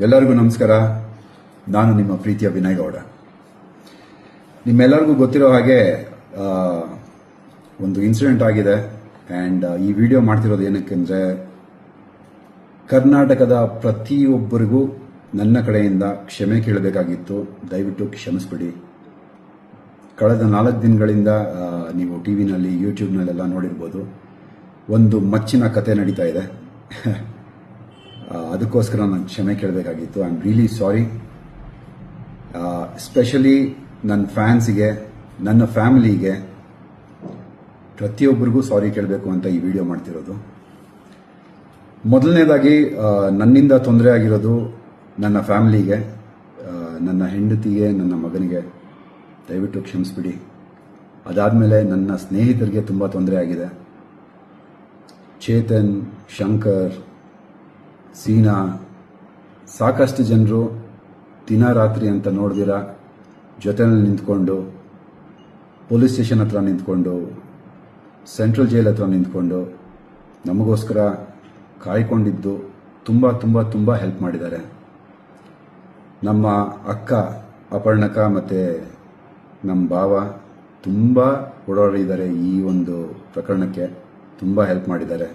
ಎಲ್ಲರಿಗೂ ನಮಸ್ಕಾರ. ನಾನು ನಿಮ್ಮ ಪ್ರೀತಿಯ ವಿನಯ್ ಗೌಡ. ನಿಮ್ಮೆಲ್ಲರಿಗೂ ಗೊತ್ತಿರೋ ಹಾಗೆ ಒಂದು ಇನ್ಸಿಡೆಂಟ್ ಆಗಿದೆ. ಆ್ಯಂಡ್ ಈ ವಿಡಿಯೋ ಮಾಡ್ತಿರೋದು ಏನಕ್ಕೆಂದರೆ, ಕರ್ನಾಟಕದ ಪ್ರತಿಯೊಬ್ಬರಿಗೂ ನನ್ನ ಕಡೆಯಿಂದ ಕ್ಷಮೆ ಕೇಳಬೇಕಾಗಿತ್ತು. ದಯವಿಟ್ಟು ಕ್ಷಮಿಸ್ಬಿಡಿ. ಕಳೆದ 4 ದಿನಗಳಿಂದ ನೀವು ಟಿವಿನಲ್ಲಿ, ಯೂಟ್ಯೂಬ್ನಲ್ಲೆಲ್ಲ ನೋಡಿರ್ಬೋದು, ಒಂದು ಮಚ್ಚಿನ ಕತೆ ನಡೀತಾ ಇದೆ. ಅದಕ್ಕೋಸ್ಕರ ನಾನು ಕ್ಷಮೆ ಕೇಳಬೇಕಾಗಿತ್ತು. I am really sorry. Especially ನನ್ನ ಫ್ಯಾನ್ಸಿಗೆ, ನನ್ನ ಫ್ಯಾಮಿಲಿಗೆ, ಪ್ರತಿಯೊಬ್ಬರಿಗೂ ಸಾರಿ ಕೇಳಬೇಕು ಅಂತ ಈ ವಿಡಿಯೋ ಮಾಡ್ತಿರೋದು. ಮೊದಲನೇದಾಗಿ ನನ್ನಿಂದ ತೊಂದರೆ ಆಗಿರೋದು ನನ್ನ ಫ್ಯಾಮಿಲಿಗೆ, ನನ್ನ ಹೆಂಡತಿಗೆ, ನನ್ನ ಮಗನಿಗೆ ದಯವಿಟ್ಟು ಕ್ಷಮಿಸ್ಬಿಡಿ. ಅದಾದಮೇಲೆ ನನ್ನ ಸ್ನೇಹಿತರಿಗೆ ತುಂಬ ತೊಂದರೆ ಆಗಿದೆ. ಚೇತನ್, ಶಂಕರ್, ಸೀನಾ, ಸಾಕಷ್ಟು ಜನರು ದಿನ ರಾತ್ರಿ ಅಂತ ನೋಡ್ದಿರ ಜೊತೆಯಲ್ಲಿ ನಿಂತ್ಕೊಂಡು, ಪೊಲೀಸ್ ಸ್ಟೇಷನ್ ಹತ್ರ ನಿಂತ್ಕೊಂಡು, ಸೆಂಟ್ರಲ್ ಜೈಲ್ ಹತ್ರ ನಿಂತ್ಕೊಂಡು ನಮಗೋಸ್ಕರ ಕಾಯ್ಕೊಂಡಿದ್ದು ತುಂಬ ತುಂಬ ತುಂಬ ಹೆಲ್ಪ್ ಮಾಡಿದ್ದಾರೆ. ನಮ್ಮ ಅಕ್ಕ ಅಪರ್ಣಕ ಮತ್ತು ನಮ್ಮ ಭಾವ ತುಂಬ ಓಡಾಡಿದ್ದಾರೆ. ಈ ಒಂದು ಪ್ರಕರಣಕ್ಕೆ ತುಂಬ ಹೆಲ್ಪ್ ಮಾಡಿದ್ದಾರೆ.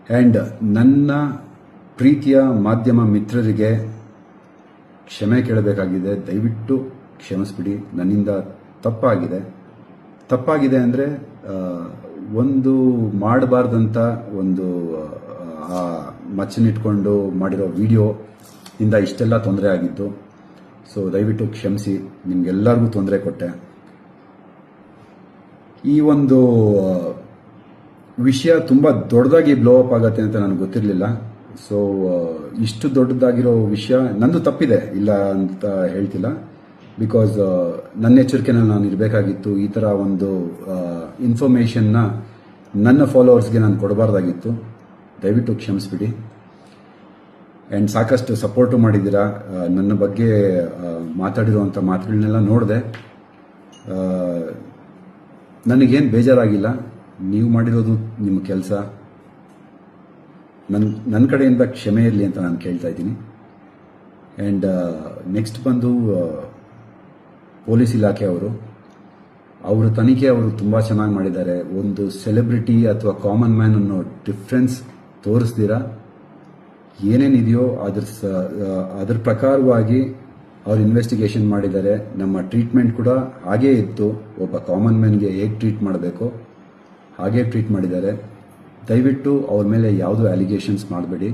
ಆ್ಯಂಡ್ ನನ್ನ ಪ್ರೀತಿಯ ಮಾಧ್ಯಮ ಮಿತ್ರರಿಗೆ ಕ್ಷಮೆ ಕೇಳಬೇಕಾಗಿದೆ. ದಯವಿಟ್ಟು ಕ್ಷಮಿಸ್ಬಿಡಿ. ನನ್ನಿಂದ ತಪ್ಪಾಗಿದೆ ಅಂದರೆ ಒಂದು ಮಾಡಬಾರ್ದಂತ ಒಂದು ಮಚ್ಚನಿಟ್ಕೊಂಡು ಮಾಡಿರೋ ವಿಡಿಯೋ ಇಂದ ಇಷ್ಟೆಲ್ಲ ತೊಂದರೆ ಆಗಿದ್ದು. ಸೊ ದಯವಿಟ್ಟು ಕ್ಷಮಿಸಿ. ನಿಮಗೆಲ್ಲರಿಗೂ ತೊಂದರೆ ಕೊಟ್ಟೆ. ಈ ಒಂದು ವಿಷಯ ತುಂಬ ದೊಡ್ಡದಾಗಿ ಬ್ಲೋ ಅಪ್ ಆಗುತ್ತೆ ಅಂತ ನನಗೆ ಗೊತ್ತಿರಲಿಲ್ಲ. ಸೊ ಇಷ್ಟು ದೊಡ್ಡದಾಗಿರೋ ವಿಷಯ ನಂದು ತಪ್ಪಿದೆ, ಇಲ್ಲ ಅಂತ ಹೇಳ್ತಿಲ್ಲ. ಬಿಕಾಸ್ ನನ್ನ ಎಚ್ಚರಿಕೆನಲ್ಲಿ ನಾನು ಇರಬೇಕಾಗಿತ್ತು. ಈ ಥರ ಒಂದು ಇನ್ಫಾರ್ಮೇಷನ್ನ ನನ್ನ ಫಾಲೋವರ್ಸ್ಗೆ ನಾನು ಕೊಡಬಾರ್ದಾಗಿತ್ತು. ದಯವಿಟ್ಟು ಕ್ಷಮಿಸ್ಬಿಡಿ. ಆ್ಯಂಡ್ ಸಾಕಷ್ಟು ಸಪೋರ್ಟು ಮಾಡಿದ್ದೀರಾ. ನನ್ನ ಬಗ್ಗೆ ಮಾತಾಡಿರುವಂಥ ಮಾತುಗಳನ್ನೆಲ್ಲ ನೋಡಿದೆ. ನನಗೇನು ಬೇಜಾರಾಗಿಲ್ಲ. ನೀವು ಮಾಡಿರೋದು ನಿಮ್ಮ ಕೆಲಸ. ನನ್ನ ಕಡೆಯಿಂದ ಕ್ಷಮೆ ಇರಲಿ ಅಂತ ನಾನು ಕೇಳ್ತಾ ಇದ್ದೀನಿ. ಆ್ಯಂಡ್ ನೆಕ್ಸ್ಟ್ ಬಂದು ಪೊಲೀಸ್ ಇಲಾಖೆ ಅವರ ತನಿಖೆ ಅವರು ತುಂಬ ಚೆನ್ನಾಗಿ ಮಾಡಿದ್ದಾರೆ. ಒಂದು ಸೆಲೆಬ್ರಿಟಿ ಅಥವಾ ಕಾಮನ್ ಮ್ಯಾನ್ ಅನ್ನೋ ಡಿಫ್ರೆನ್ಸ್ ತೋರಿಸ್ದಿರ ಏನೇನಿದೆಯೋ ಅದ್ರ ಪ್ರಕಾರವಾಗಿ ಅವ್ರು ಇನ್ವೆಸ್ಟಿಗೇಷನ್ ಮಾಡಿದ್ದಾರೆ. ನಮ್ಮ ಟ್ರೀಟ್ಮೆಂಟ್ ಕೂಡ ಹಾಗೇ ಇತ್ತು. ಒಬ್ಬ ಕಾಮನ್ ಮ್ಯಾನ್ಗೆ ಹೇಗೆ ಟ್ರೀಟ್ ಮಾಡಬೇಕೋ ಹಾಗೇ ಟ್ರೀಟ್ ಮಾಡಿದ್ದಾರೆ. ದಯವಿಟ್ಟು ಅವ್ರ ಮೇಲೆ ಯಾವುದೂ ಅಲಿಗೇಷನ್ಸ್ ಮಾಡಬೇಡಿ.